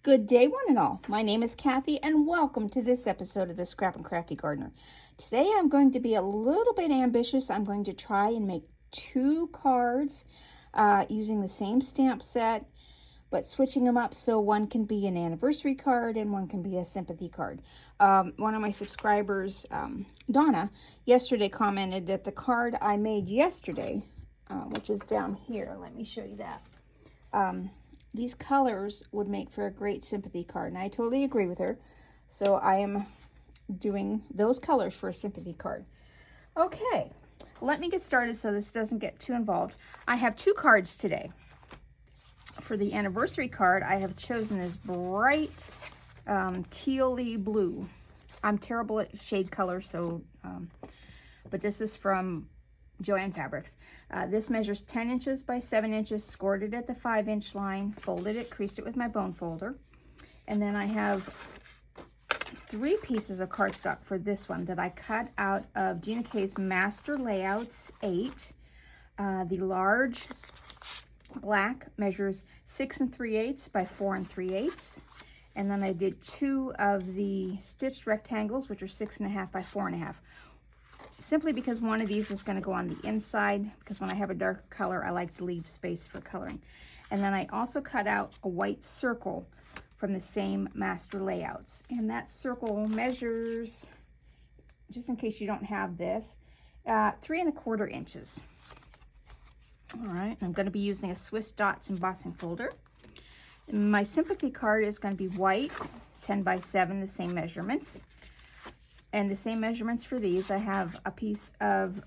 Good day, one and all. My name is Kathy, and welcome to this episode of the Scrap and Crafty Gardener. Today I'm going to be a little bit ambitious. I'm going to try and make 2 cards using the same stamp set, but switching them up so one can be an anniversary card and one can be a sympathy card. One of my subscribers, Donna, yesterday commented that the card I made yesterday, which is down here, let me show you that. These colors would make for a great sympathy card, and I totally agree with her. So I am doing those colors for a sympathy card. Okay, let me get started so this doesn't get too involved. I have 2 cards today. For the anniversary card, I have chosen this bright teal-y blue. I'm terrible at shade color, so but this is from Joann Fabrics. This measures 10 inches by 7 inches, scored it at the 5-inch line, folded it, creased it with my bone folder. And then I have 3 pieces of cardstock for this one that I cut out of GinaK's Master Layouts 8. The large black measures 6 3/8 by 4 3/8. And then I did 2 of the stitched rectangles, which are 6.5 by 4.5. Simply because one of these is going to go on the inside, because when I have a darker color, I like to leave space for coloring. And then I also cut out a white circle from the same Master Layouts. And that circle measures, just in case you don't have this, 3 1/4 inches. All right, I'm going to be using a Swiss Dots embossing folder. My sympathy card is going to be white, 10 by 7, the same measurements. And the same measurements for these. I have a piece of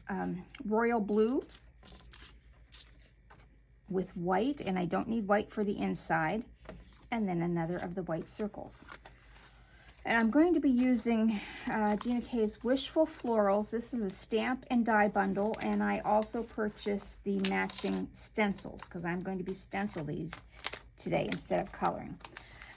royal blue with white, and I don't need white for the inside, and then another of the white circles. And I'm going to be using GinaK's Wishful Florals. This is a stamp and die bundle, and I also purchased the matching stencils because I'm going to be stencil these today instead of coloring.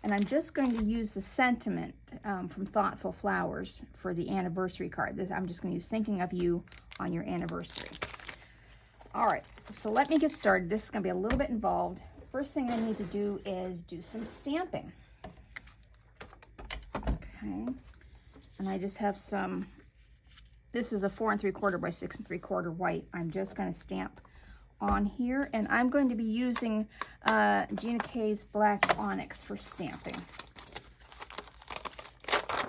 And I'm just going to use the sentiment from Thoughtful Flowers for the anniversary card. I'm just going to use Thinking of You on your anniversary. All right, so let me get started. This is going to be a little bit involved. First thing I need to do is do some stamping. Okay, and I just have some, this is a 4 3/4 by 6 3/4 white. I'm just going to stamp on here, and I'm going to be using GinaK's black Onyx for stamping.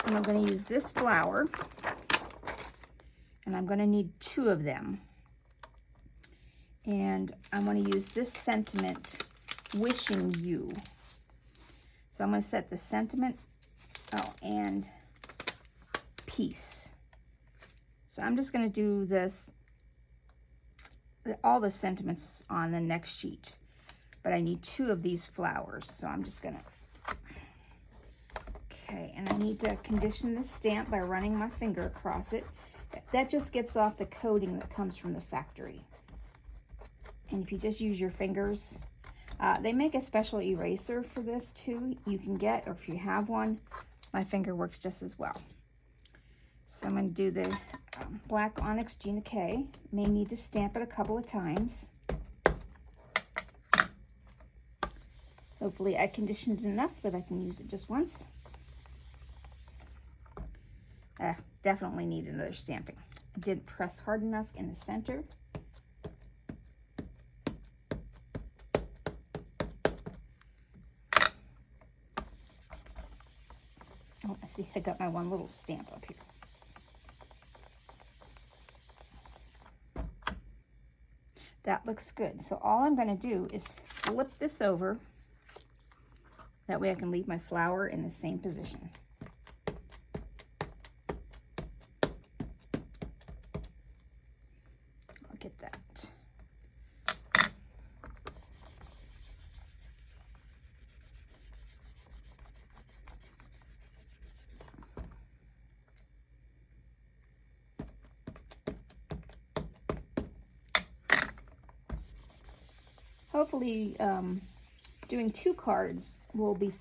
And I'm going to use this flower, and I'm going to need 2 of them. And I'm going to use this sentiment, Wishing You. So I'm going to set the sentiment, and peace. So I'm just going to do this, all the sentiments on the next sheet, but I need 2 of these flowers, so I'm just gonna, okay, and I need to condition this stamp by running my finger across it. That just gets off the coating that comes from the factory. And if you just use your fingers, they make a special eraser for this too, you can get, or if you have one, my finger works just as well. So I'm going to do the black Onyx GinaK. May need to stamp it a couple of times. Hopefully I conditioned it enough that I can use it just once. Definitely need another stamping. I didn't press hard enough in the center. Oh, I see I got my one little stamp up here. That looks good. So all I'm going to do is flip this over. That way I can leave my flower in the same position. I'll get that. Hopefully, doing 2 cards will be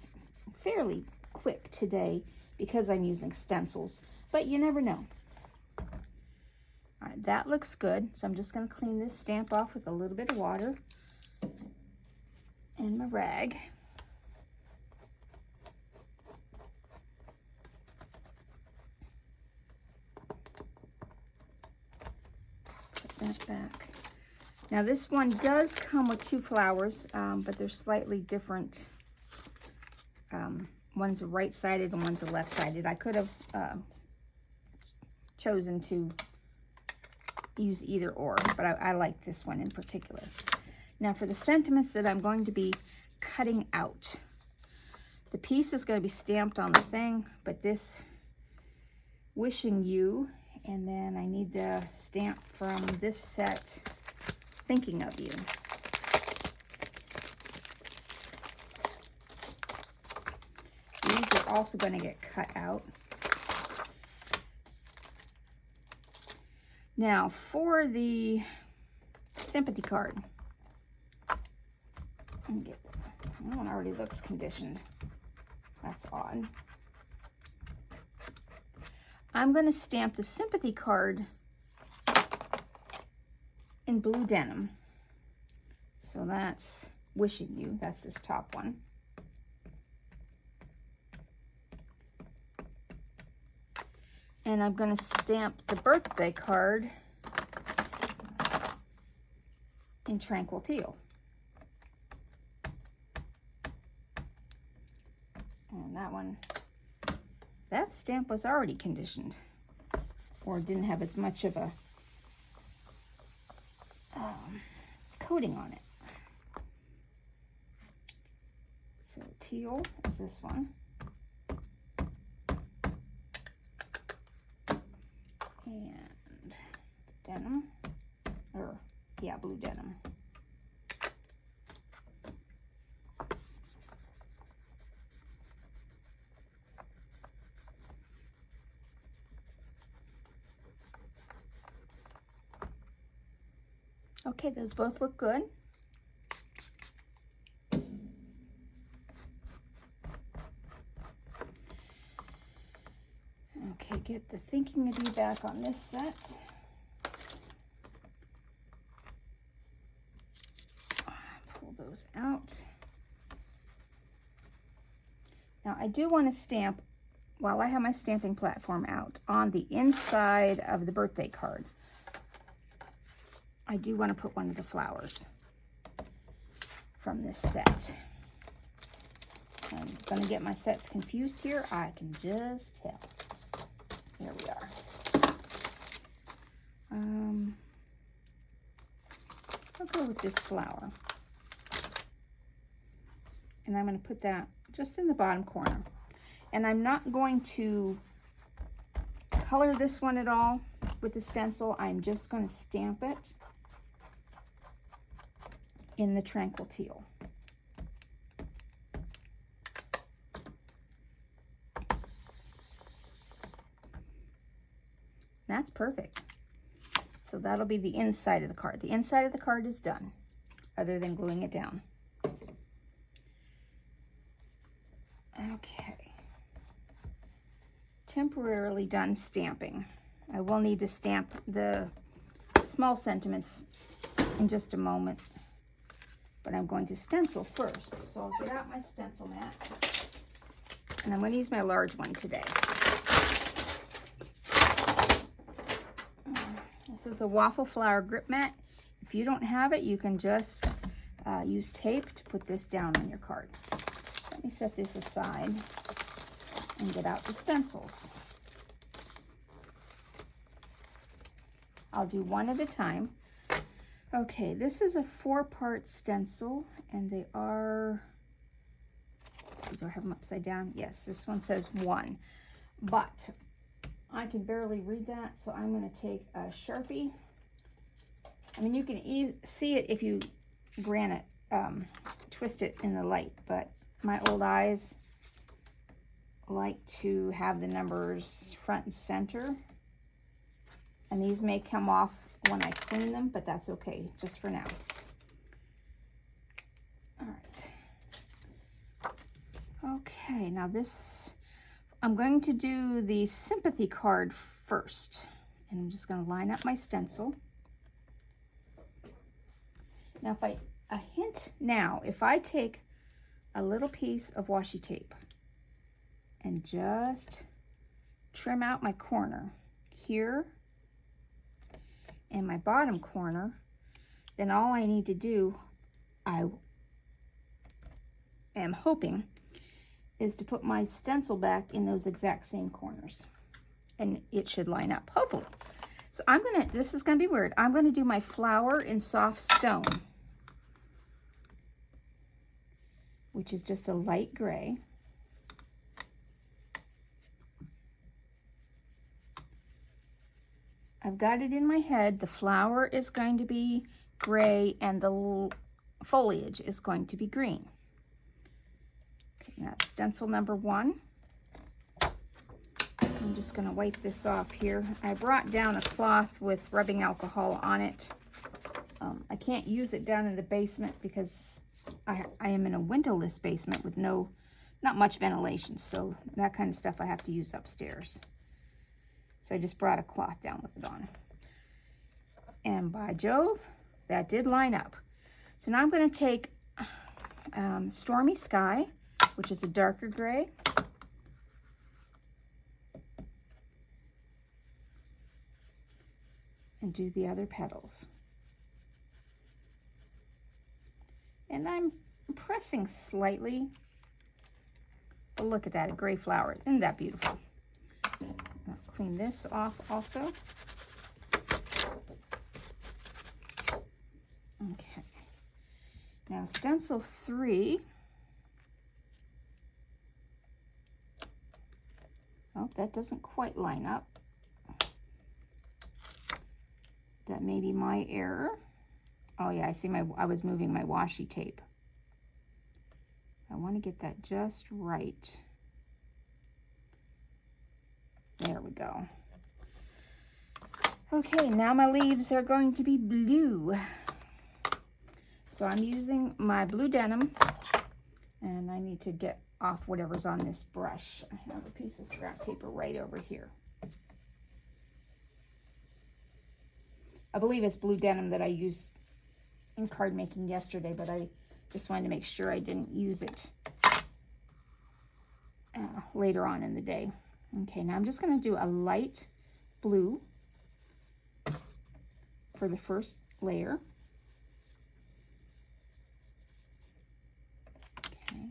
fairly quick today because I'm using stencils, but you never know. All right, that looks good. So I'm just going to clean this stamp off with a little bit of water and my rag. that back. Now this one does come with 2 flowers, but they're slightly different. One's a right-sided and one's a left-sided. I could have chosen to use either or, but I like this one in particular. Now for the sentiments that I'm going to be cutting out, the piece is going to be stamped on the thing, but this wishing you, and then I need the stamp from this set, thinking of you. These are also going to get cut out. Now for the sympathy card, that one already looks conditioned. That's odd. I'm going to stamp the sympathy card in blue denim. So that's wishing you. That's this top one. And I'm going to stamp the birthday card in Tranquil Teal. And that one, that stamp was already conditioned, or didn't have as much of a coating on it. So teal is this one. And denim, or yeah, blue denim. Okay, those both look good. Okay, get the thinking of you back on this set. Pull those out. Now I do want to stamp, while I have my stamping platform out, on the inside of the birthday card. I do want to put one of the flowers from this set. I'm going to get my sets confused here. I can just tell. Here we are. I'll go with this flower. And I'm going to put that just in the bottom corner. And I'm not going to color this one at all with the stencil. I'm just going to stamp it in the Tranquil Teal. That's perfect. So that'll be the inside of the card. The inside of the card is done, other than gluing it down. Okay. Temporarily done stamping. I will need to stamp the small sentiments in just a moment, but I'm going to stencil first. So I'll get out my stencil mat, and I'm going to use my large one today. This is a waffle flower grip mat. If you don't have it, you can just use tape to put this down on your card. Let me set this aside and get out the stencils. I'll do one at a time. Okay, this is a 4-part stencil, and they are, let's see, do I have them upside down? Yes, this one says 1, but I can barely read that, so I'm going to take a Sharpie. I mean, you can see it if you twist it in the light, but my old eyes like to have the numbers front and center, and these may come off when I clean them, but that's okay, just for now. All right. Okay, now this, I'm going to do the sympathy card first, and I'm just going to line up my stencil. Now, a hint now, if I take a little piece of washi tape and just trim out my corner here in my bottom corner, then all I need to do, I am hoping, is to put my stencil back in those exact same corners. And it should line up, hopefully. So I'm gonna, this is gonna be weird. I'm gonna do my flower in soft stone, which is just a light gray. I've got it in my head. The flower is going to be gray and the foliage is going to be green. Okay, now stencil number 1. I'm just going to wipe this off here. I brought down a cloth with rubbing alcohol on it. I can't use it down in the basement because I am in a windowless basement with not much ventilation, so that kind of stuff I have to use upstairs. So I just brought a cloth down with it on. And by Jove, that did line up. So now I'm going to take Stormy Sky, which is a darker gray. And do the other petals. And I'm pressing slightly. But look at that, a gray flower. Isn't that beautiful? I'll clean this off also. Okay. Now stencil 3. Oh, that doesn't quite line up. That may be my error. Oh yeah, I see I was moving my washi tape. I want to get that just right. There we go. Okay, now my leaves are going to be blue. So I'm using my blue denim, and I need to get off whatever's on this brush. I have a piece of scrap paper right over here. I believe it's blue denim that I used in card making yesterday, but I just wanted to make sure I didn't use it later on in the day. Okay, now I'm just going to do a light blue for the first layer. Okay.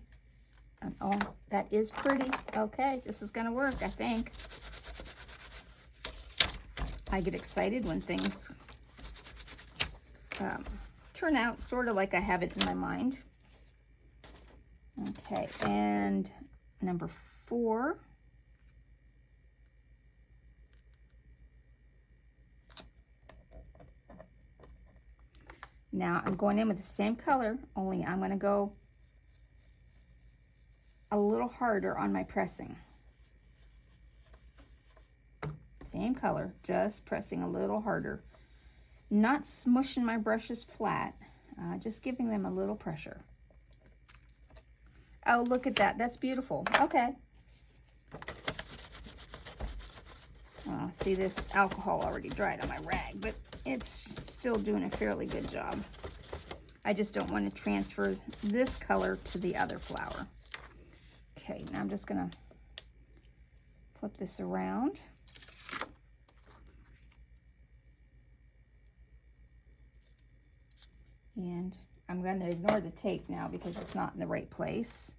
And, oh, that is pretty. Okay, this is going to work, I think. I get excited when things turn out sort of like I have it in my mind. Okay, and number 4. Now I'm going in with the same color, only I'm going to go a little harder on my pressing. Same color, just pressing a little harder. Not smushing my brushes flat, just giving them a little pressure. Oh, look at that. That's beautiful. Okay. See, this alcohol already dried on my rag, but it's still doing a fairly good job. I just don't want to transfer this color to the other flower. Okay, now I'm just going to flip this around. And I'm going to ignore the tape now because it's not in the right place.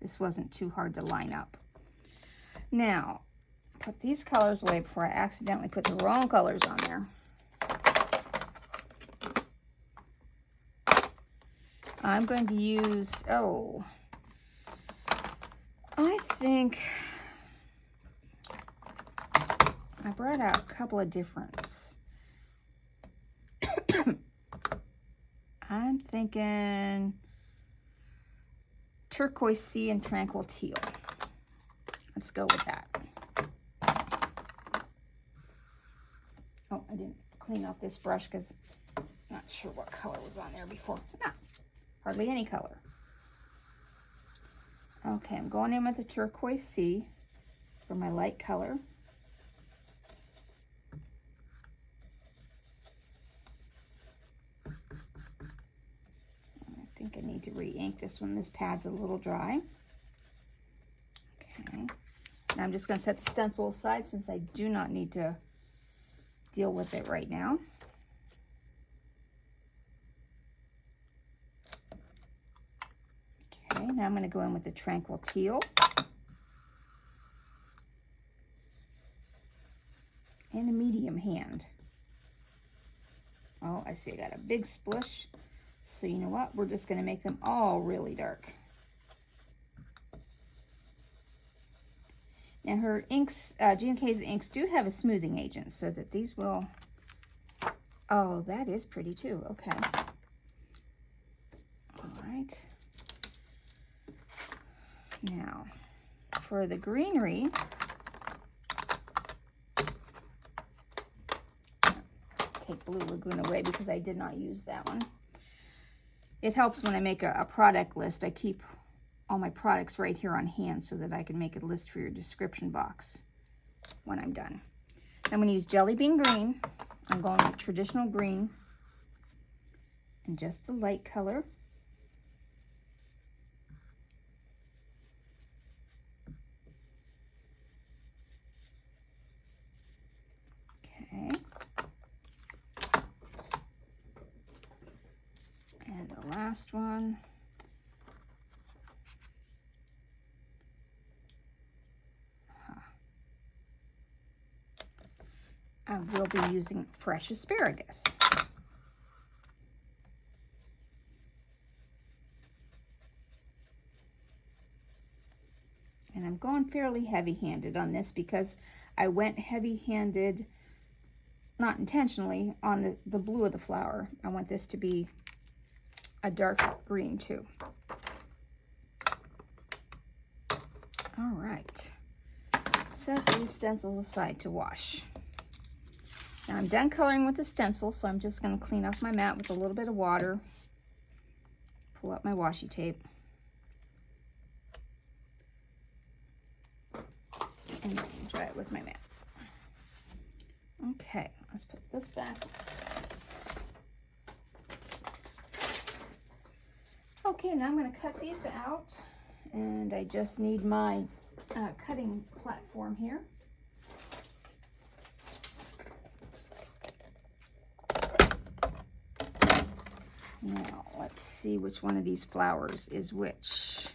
This wasn't too hard to line up. Now, put these colors away before I accidentally put the wrong colors on there. I'm going to use, I think I brought out a couple of differents. I'm thinking Turquoise Sea and Tranquil Teal. Let's go with that. Oh, I didn't clean off this brush because I'm not sure what color was on there before. No, hardly any color. Okay, I'm going in with the Turquoise Sea for my light color. I think I need to re-ink this one. This pad's a little dry. Okay, Now I'm just going to set the stencil aside since I do not need to deal with it right now. Okay, now I'm going to go in with the Tranquil Teal. And a medium hand. Oh, I see I got a big splish. So you know what? We're just going to make them all really dark. Now her inks, GinaK's inks do have a smoothing agent so that these will, oh, that is pretty too. Okay. All right. Now, for the greenery, take Blue Lagoon away because I did not use that one. It helps when I make a product list. I keep all my products right here on hand so that I can make a list for your description box when I'm done. I'm going to use Jelly Bean Green. I'm going with traditional green and just a light color. Okay. And the last one. I will be using fresh asparagus. And I'm going fairly heavy-handed on this because I went heavy-handed, not intentionally, on the blue of the flower. I want this to be a dark green too. All right, set these stencils aside to wash. Now I'm done coloring with the stencil, so I'm just going to clean off my mat with a little bit of water. Pull up my washi tape. And dry it with my mat. Okay, let's put this back. Okay, now I'm going to cut these out. And I just need my cutting platform here. Now, let's see which one of these flowers is which.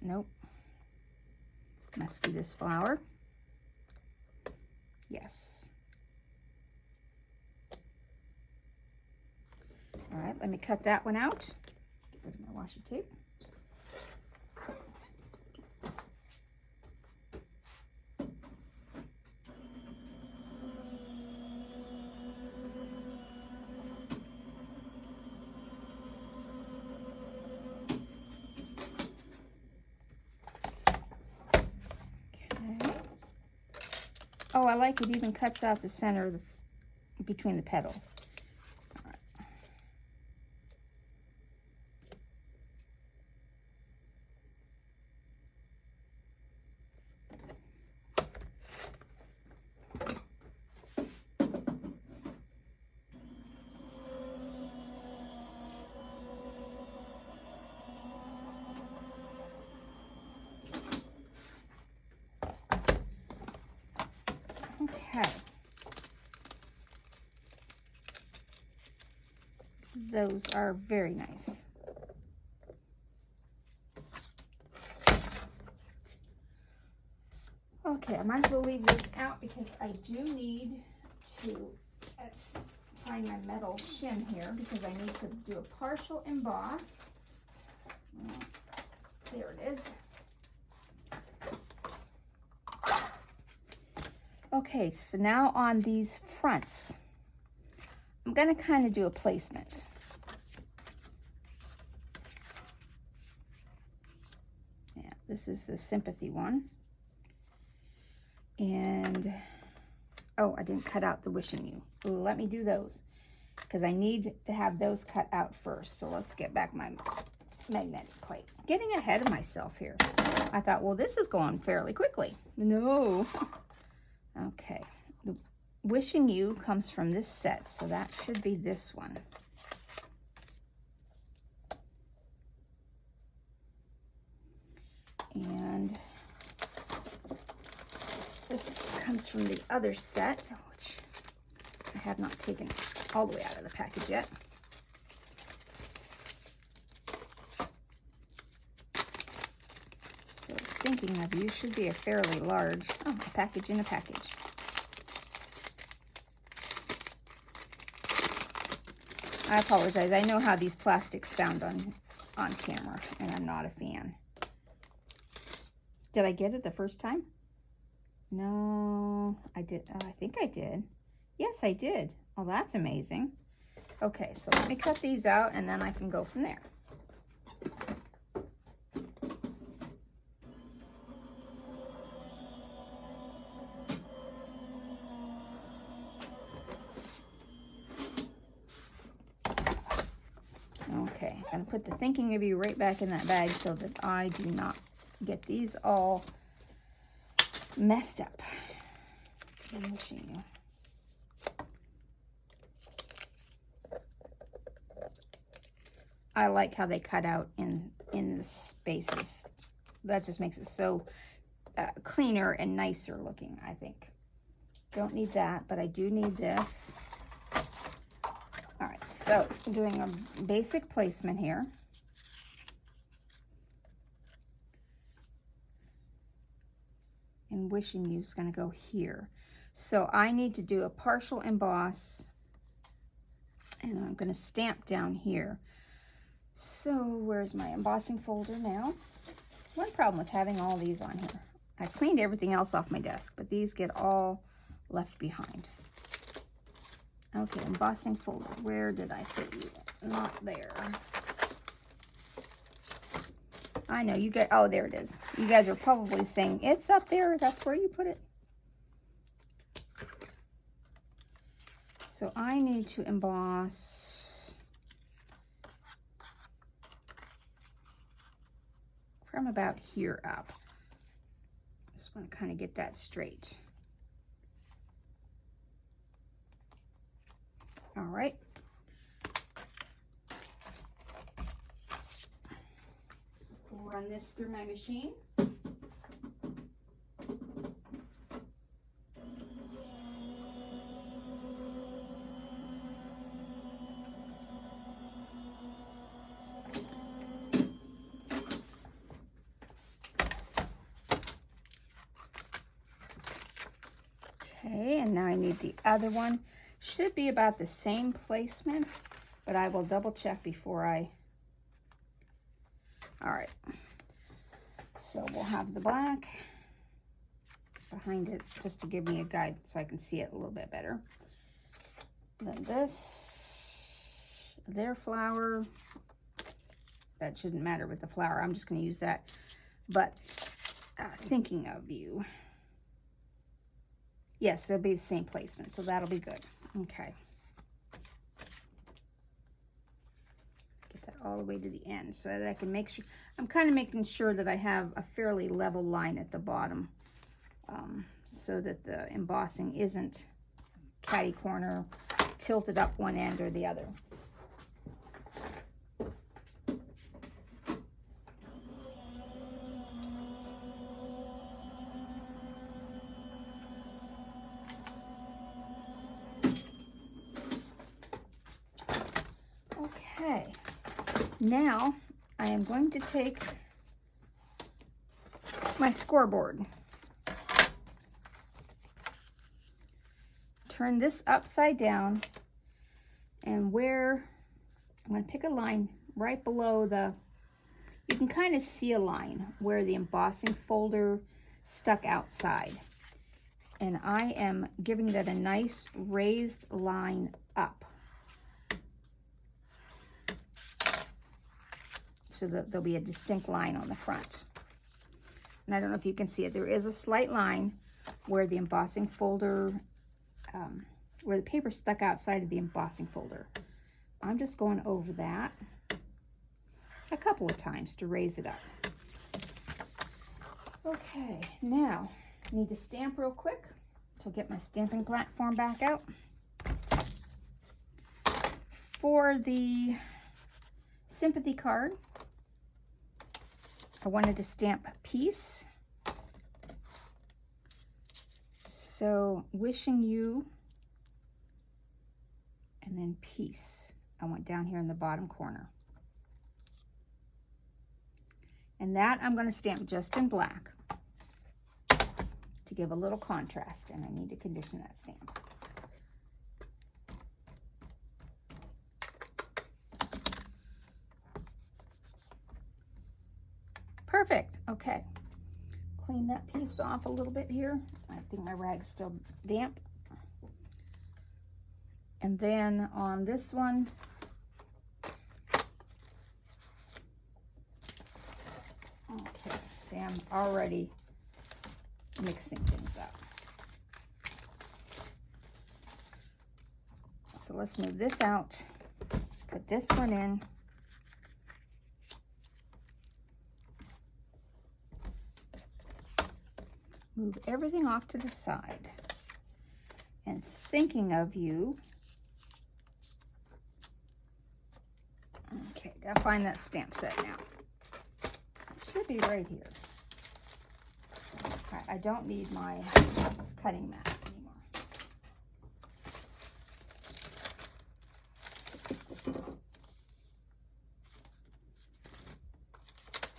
Nope. Must be this flower. Yes. All right, let me cut that one out. Get rid of my washi tape. Oh, I like it even cuts out the center of between the petals. All right. Okay. Those are very nice. Okay, I might as well leave this out because I do need to find my metal shim here because I need to do a partial emboss. There it is. Okay, so now on these fronts, I'm going to kind of do a placement. Yeah, this is the sympathy one. And, oh, I didn't cut out the wishing you. Let me do those because I need to have those cut out first. So let's get back my magnetic plate. Getting ahead of myself here. I thought, well, this is going fairly quickly. No. Okay, the wishing you comes from this set, so that should be this one. And This comes from the other set, which I have not taken all the way out of the package yet. So thinking of you should be a fairly large, oh, a package in a package. I apologize. I know how these plastics sound on camera, and I'm not a fan. Did I get it the first time? No, I did. I think I did. Yes, I did. Oh, that's amazing. Okay, so let me cut these out, and then I can go from there. Okay, I'm going to put the Thinking of You right back in that bag so that I do not get these all messed up. I'm wishing you. I like how they cut out in the spaces. That just makes it so cleaner and nicer looking, I think. Don't need that, but I do need this. All right, so I'm doing a basic placement here. And Wishing You is going to go here. So I need to do a partial emboss, and I'm going to stamp down here. So where's my embossing folder now? One problem with having all these on here. I cleaned everything else off my desk, but these get all left behind. Okay, embossing folder. Where did I say you? Not there. I know you guys, oh, there it is. You guys are probably saying, it's up there. That's where you put it. So I need to emboss from about here up. Just want to kind of get that straight. All right. Run this through my machine. Okay, and now I need the other one. Should be about the same placement, but I will double check before I... All right, so we'll have the black behind it just to give me a guide so I can see it a little bit better. Then this, their flower, that shouldn't matter with the flower. I'm just going to use that. But Thinking of You. Yes, it'll be the same placement, so that'll be good. Okay. Get that all the way to the end so that I can make sure, I'm kind of making sure that I have a fairly level line at the bottom so that the embossing isn't catty corner, tilted up one end or the other. Okay, now I am going to take my scoreboard, turn this upside down, and where I'm going to pick a line right below the, you can kind of see a line where the embossing folder stuck outside. And I am giving that a nice raised line up, so that there'll be a distinct line on the front. And I don't know if you can see it. There is a slight line where the embossing folder, where the paper stuck outside of the embossing folder. I'm just going over that a couple of times to raise it up. Okay, now I need to stamp real quick. So I'll get my stamping platform back out. For the sympathy card, I wanted to stamp Peace. So wishing you, and then peace. I want down here in the bottom corner. And that I'm going to stamp just in black to give a little contrast, and I need to condition that stamp. Perfect. Okay. Clean that piece off a little bit here. I think my rag's still damp. And then on this one, okay, see, I'm already mixing things up. So let's move this out, put this one in. Move everything off to the side. And thinking of you. Okay, gotta find that stamp set now. It should be right here. All right, I don't need my cutting mat anymore.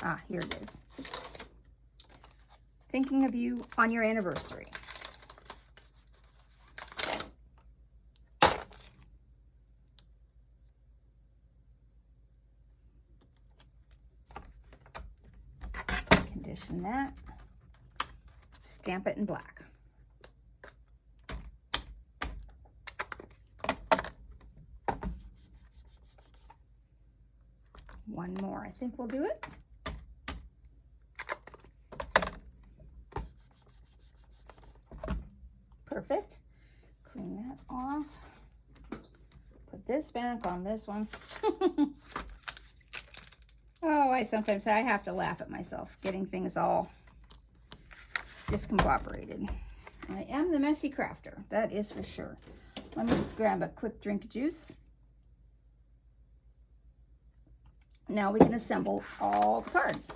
Ah, here it is. Thinking of you on your anniversary. Condition that. Stamp it in black. One more, I think we'll do it. Perfect. Clean that off. Put this back on this one. Oh, I have to laugh at myself getting things all discombobulated. I am the messy crafter, that is for sure. Let me just grab a quick drink of juice. Now we can assemble all the cards.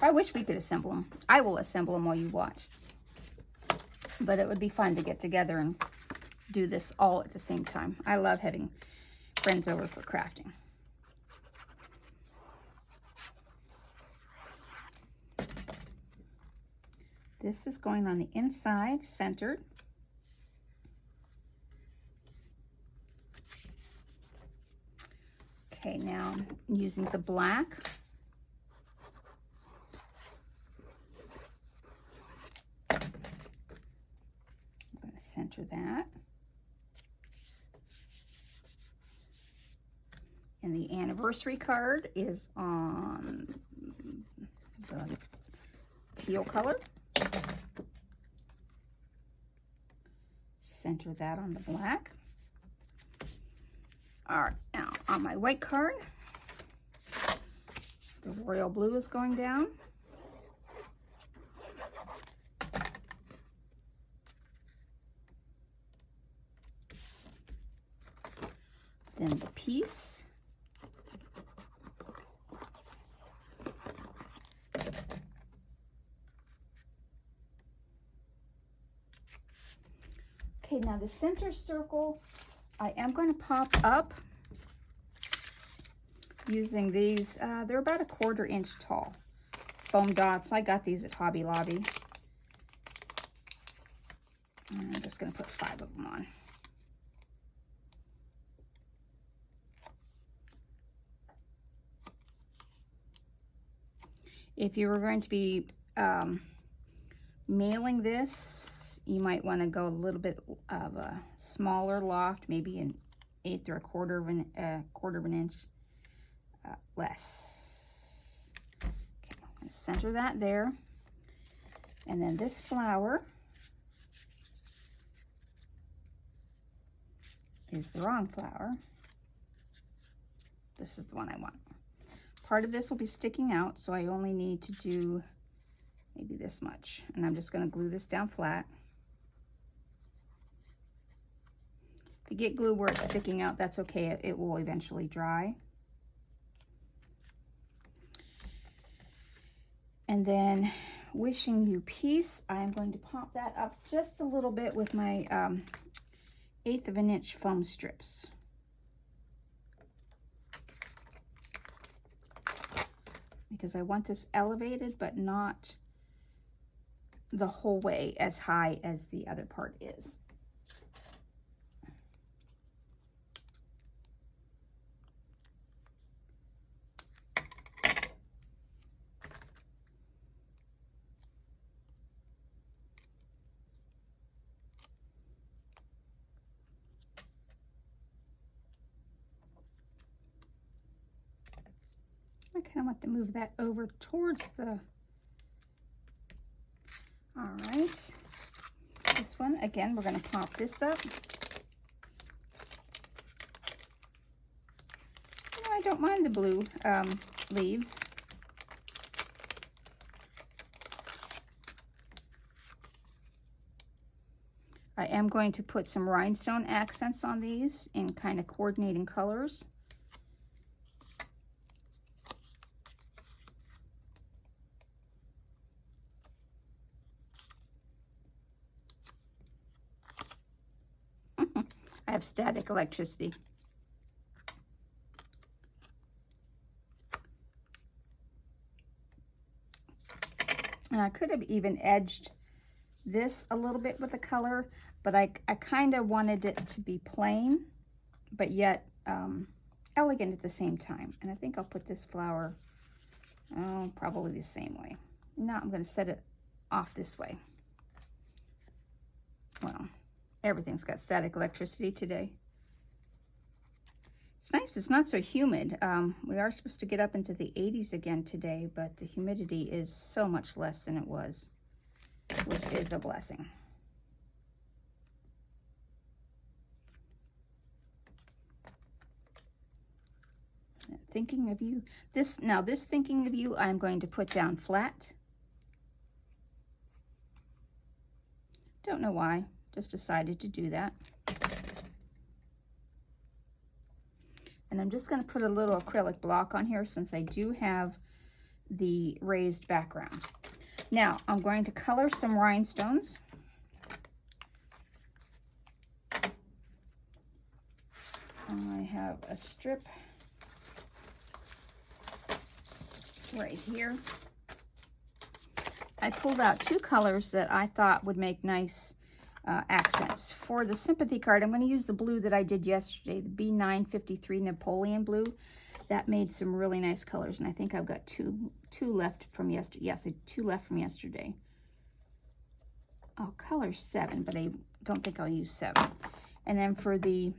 I wish we could assemble them. I will assemble them while you watch. But it would be fun to get together and do this all at the same time. I love having friends over for crafting. This is going on the inside, centered. Okay, now I'm using the black. Center that. And the anniversary card is on the teal color. Center that on the black. All right, now on my white card, the royal blue is going down. Then the piece. Okay, now the center circle, I am going to pop up using these. They're about 1/4 inch tall foam dots. I got these at Hobby Lobby. I'm just going to put 5 of them on. If you were going to be mailing this, you might want to go a little bit of a smaller loft, maybe an 1/8 or 1/4 of an inch less. Okay, I'm going to center that there. And then this flower is the wrong flower. This is the one I want. Part of this will be sticking out, so I only need to do maybe this much. And I'm just going to glue this down flat. If you get glue where it's sticking out, that's okay. It will eventually dry. And then Wishing You Peace. I'm going to pop that up just a little bit with my 1/8 of an inch foam strips. Because I want this elevated, but not the whole way as high as the other part is. I kind of want to move that over towards the, all right. This one, again, we're going to pop this up. You know, I don't mind the blue leaves. I am going to put some rhinestone accents on these in kind of coordinating colors. I have static electricity. And I could have even edged this a little bit with the color, but I kind of wanted it to be plain, but yet elegant at the same time. And I think I'll put this flower, probably the same way. No, I'm going to set it off this way. Well, everything's got static electricity today. It's nice, it's not so humid. We are supposed to get up into the 80s again today, but the humidity is so much less than it was, which is a blessing. Thinking of You. This Thinking of You, I'm going to put down flat. Don't know why, just decided to do that. And I'm just going to put a little acrylic block on here since I do have the raised background. Now, I'm going to color some rhinestones. I have a strip right here. I pulled out two colors that I thought would make nice accents. For the sympathy card, I'm going to use the blue that I did yesterday, the B953 Napoleon blue. That made some really nice colors, and I think I've got two left from yesterday. Yes, I 2 left from yesterday. I'll color 7, but I don't think I'll use 7. And then for the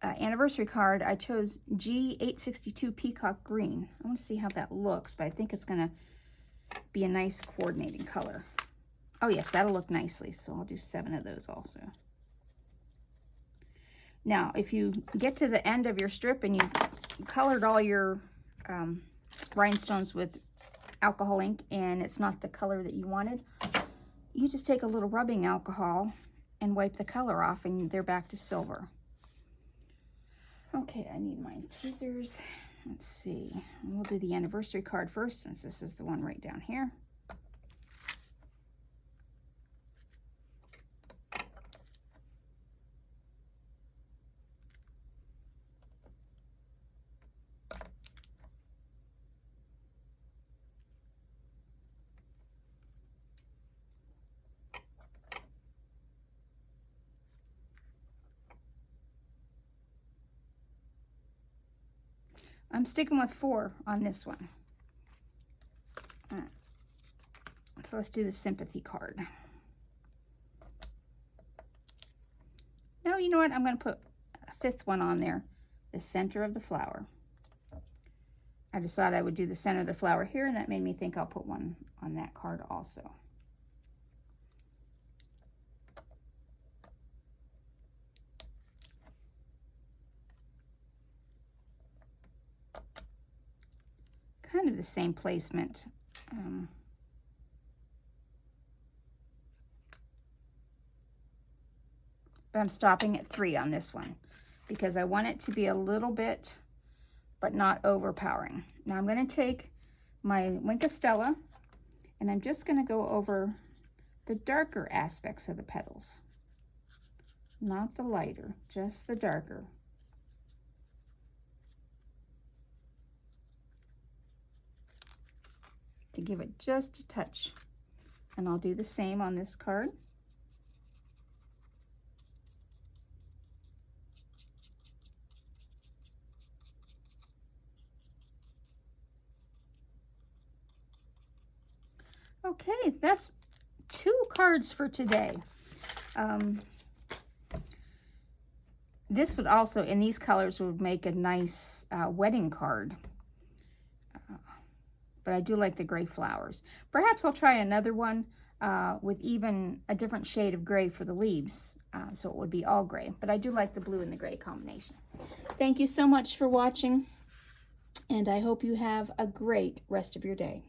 anniversary card, I chose G862 Peacock Green. I want to see how that looks, but I think it's going to be a nice coordinating color. Oh yes, that'll look nicely, so I'll do 7 of those also. Now, if you get to the end of your strip and you colored all your rhinestones with alcohol ink and it's not the color that you wanted, you just take a little rubbing alcohol and wipe the color off and they're back to silver. Okay, I need my tweezers. Let's see. We'll do the anniversary card first since this is the one right down here. I'm sticking with 4 on this one. So let's do the sympathy card. No, you know what? I'm going to put a 5th one on there, the center of the flower. I just thought I would do the center of the flower here, and that made me think I'll put one on that card also. Kind of the same placement. But I'm stopping at 3 on this one because I want it to be a little bit, but not overpowering. Now I'm going to take my Wink of Stella And I'm just going to go over the darker aspects of the petals. Not the lighter, just the darker. To give it just a touch. And I'll do the same on this card. Okay, that's 2 cards for today. This would also, in these colors, would make a nice wedding card. But I do like the gray flowers. Perhaps I'll try another one with even a different shade of gray for the leaves. So it would be all gray. But I do like the blue and the gray combination. Thank you so much for watching. And I hope you have a great rest of your day.